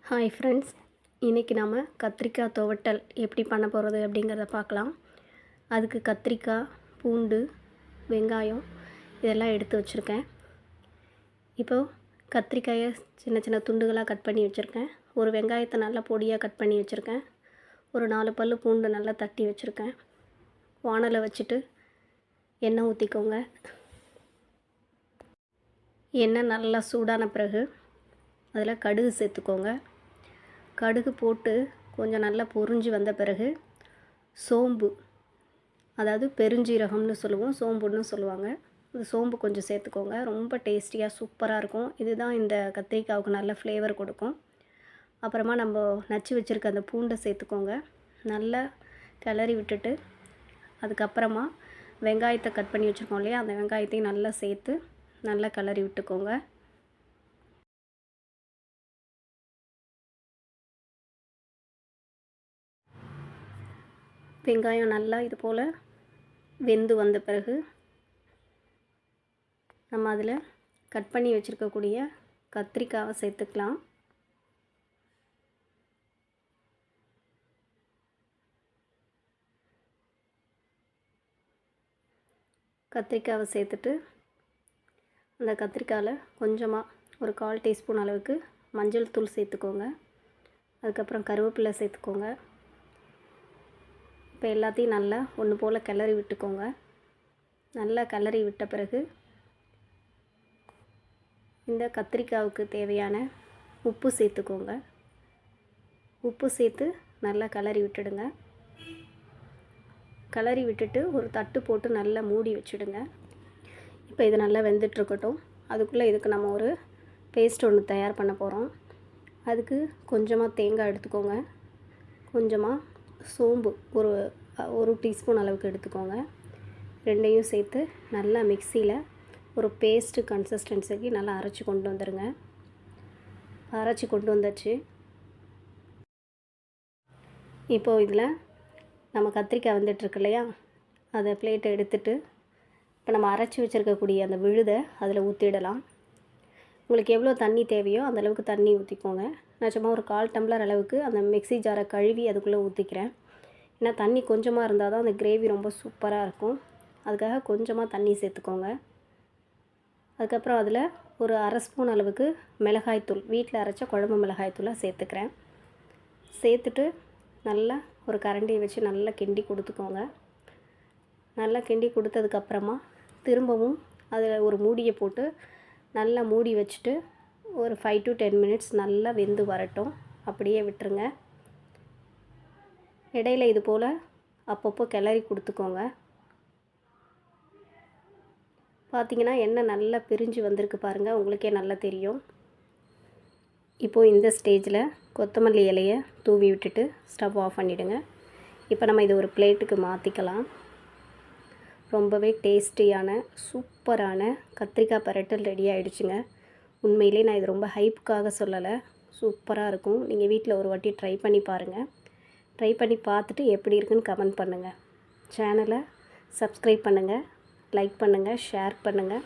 Hi friends, இன்றைக்கி நாம் கத்திரிக்காய் துவட்டல் எப்படி பண்ண போகிறது அப்படிங்கிறத பார்க்கலாம். அதுக்கு கத்திரிக்காய், பூண்டு, வெங்காயம் இதெல்லாம் எடுத்து வச்சுருக்கேன். இப்போது கத்திரிக்காயை சின்ன சின்ன துண்டுகளாக கட் பண்ணி வச்சுருக்கேன். ஒரு வெங்காயத்தை நல்லா பொடியாக கட் பண்ணி வச்சுருக்கேன். ஒரு 4 பல் பூண்டு நல்லா தட்டி வச்சுருக்கேன். வானலை வச்சுட்டு எண்ணெய் ஊற்றிக்கோங்க. எண்ணெய் நல்லா சூடான பிறகு அதில் கடுகு சேர்த்துக்கோங்க. கடுகு போட்டு கொஞ்சம் நல்லா பொரிஞ்சு வந்த பிறகு சோம்பு, அதாவது பெருஞ்சீரகம்னு சொல்லுவோம், சோம்புன்னு சொல்லுவாங்க. இந்த சோம்பு கொஞ்சம் சேர்த்துக்கோங்க. ரொம்ப டேஸ்டியாக சூப்பராக இருக்கும். இதுதான் இந்த கத்திரிக்காவுக்கு நல்ல ஃப்ளேவர் கொடுக்கும். அப்புறமா நம்ம நச்சு வச்சுருக்க அந்த பூண்டை சேர்த்துக்கோங்க. நல்லா கிளறி விட்டுட்டு அதுக்கப்புறமா வெங்காயத்தை கட் பண்ணி வச்சுருக்கோம் இல்லையா, அந்த வெங்காயத்தையும் நல்லா சேர்த்து நல்லா கிளறி விட்டுக்கோங்க. வெங்காயம் நல்லா இது போல் வெந்து வந்த பிறகு நம்ம அதில் கட் பண்ணி வச்சுருக்கக்கூடிய கத்திரிக்காவை சேர்த்துக்கலாம். கத்திரிக்காவை சேர்த்துட்டு அந்த கத்திரிக்காயில் கொஞ்சமாக ஒரு 1/4 டீஸ்பூன் அளவுக்கு மஞ்சள் தூள் சேர்த்துக்கோங்க. அதுக்கப்புறம் கருவேப்பிலை சேர்த்துக்கோங்க. இப்போ எல்லாத்தையும் நல்லா ஒன்று போல் கிளறி விட்டுக்கோங்க. நல்லா கிளறி விட்ட பிறகு இந்த கத்திரிக்காவுக்கு தேவையான உப்பு சேர்த்துக்கோங்க. உப்பு சேர்த்து நல்லா கிளறி விட்டுடுங்க. கிளறி விட்டுட்டு ஒரு தட்டு போட்டு நல்லா மூடி வச்சுடுங்க. இப்போ இது நல்லா வெந்துட்டுருக்கட்டும். அதுக்குள்ளே இதுக்கு நம்ம ஒரு பேஸ்ட் ஒன்று தயார் பண்ண போகிறோம். அதுக்கு கொஞ்சமாக தேங்காய் எடுத்துக்கோங்க. கொஞ்சமாக சோம்பு ஒரு டீஸ்பூன் அளவுக்கு எடுத்துக்கோங்க. ரெண்டையும் சேர்த்து நல்லா மிக்சியில் ஒரு பேஸ்ட்டு கன்சிஸ்டன்சிக்கு நல்லா அரைச்சி கொண்டு வந்துடுங்க. அரைச்சி கொண்டு வந்தாச்சு. இப்போது இதில் நம்ம கத்திரிக்காய் வந்துட்டுருக்கு இல்லையா, அதை பிளேட்டை எடுத்துட்டு இப்போ நம்ம அரைச்சி வச்சுருக்கக்கூடிய அந்த விழுதை அதில் ஊற்றிடலாம். உங்களுக்கு எவ்வளோ தண்ணி தேவையோ அந்தளவுக்கு தண்ணி ஊற்றிக்கோங்க. நான் சும்மா ஒரு 1/4 டம்ளர் அளவுக்கு அந்த மிக்ஸி ஜாரை கழுவி அதுக்குள்ளே ஊற்றிக்கிறேன். ஏன்னா தண்ணி கொஞ்சமாக இருந்தால் தான் அந்த கிரேவி ரொம்ப சூப்பராக இருக்கும். அதுக்காக கொஞ்சமாக தண்ணி சேர்த்துக்கோங்க. அதுக்கப்புறம் அதில் ஒரு 1/2 ஸ்பூன் அளவுக்கு மிளகாய்த்தூள், வீட்டில் அரைச்ச குழம்பு மிளகாய்த்தூளாக சேர்த்துக்கிறேன். சேர்த்துட்டு நல்லா ஒரு கரண்டியை வச்சு நல்லா கிண்டி கொடுத்துக்கோங்க. நல்லா கிண்டி கொடுத்ததுக்கப்புறமா திரும்பவும் அதில் ஒரு மூடியை போட்டு நல்லா மூடி வச்சுட்டு ஒரு 5 to 10 மினிட்ஸ் நல்லா வெந்து வரட்டும். அப்படியே விட்டுருங்க. இடையில இது போல் அப்பப்போ கிளறி கொடுத்துக்கோங்க. பார்த்திங்கன்னா எண்ணெய் நல்லா பிரிஞ்சு வந்திருக்கு பாருங்கள், உங்களுக்கே நல்லா தெரியும். இப்போது இந்த ஸ்டேஜில் கொத்தமல்லி இலையை தூவி விட்டுட்டு ஸ்டவ் ஆஃப் பண்ணிவிடுங்க. இப்போ நம்ம இது ஒரு பிளேட்டுக்கு மாற்றிக்கலாம். ரொம்பவே டேஸ்டியான சூப்பரான கத்திரிக்காய் பிரட்டல் ரெடி ஆகிடுச்சுங்க. உண்மையிலே நான் இது ரொம்ப ஹைப்புக்காக சொல்லலை, சூப்பராக இருக்கும். நீங்கள் வீட்டில் ஒரு வாட்டி ட்ரை பண்ணி பாருங்கள். ட்ரை பண்ணி பார்த்துட்டு எப்படி இருக்குன்னு கமெண்ட் பண்ணுங்கள். சேனலை சப்ஸ்கிரைப் பண்ணுங்கள், லைக் பண்ணுங்கள், ஷேர் பண்ணுங்கள்,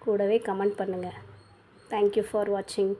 கூடவே கமெண்ட் பண்ணுங்கள். தேங்க்யூ ஃபார் வாட்சிங்.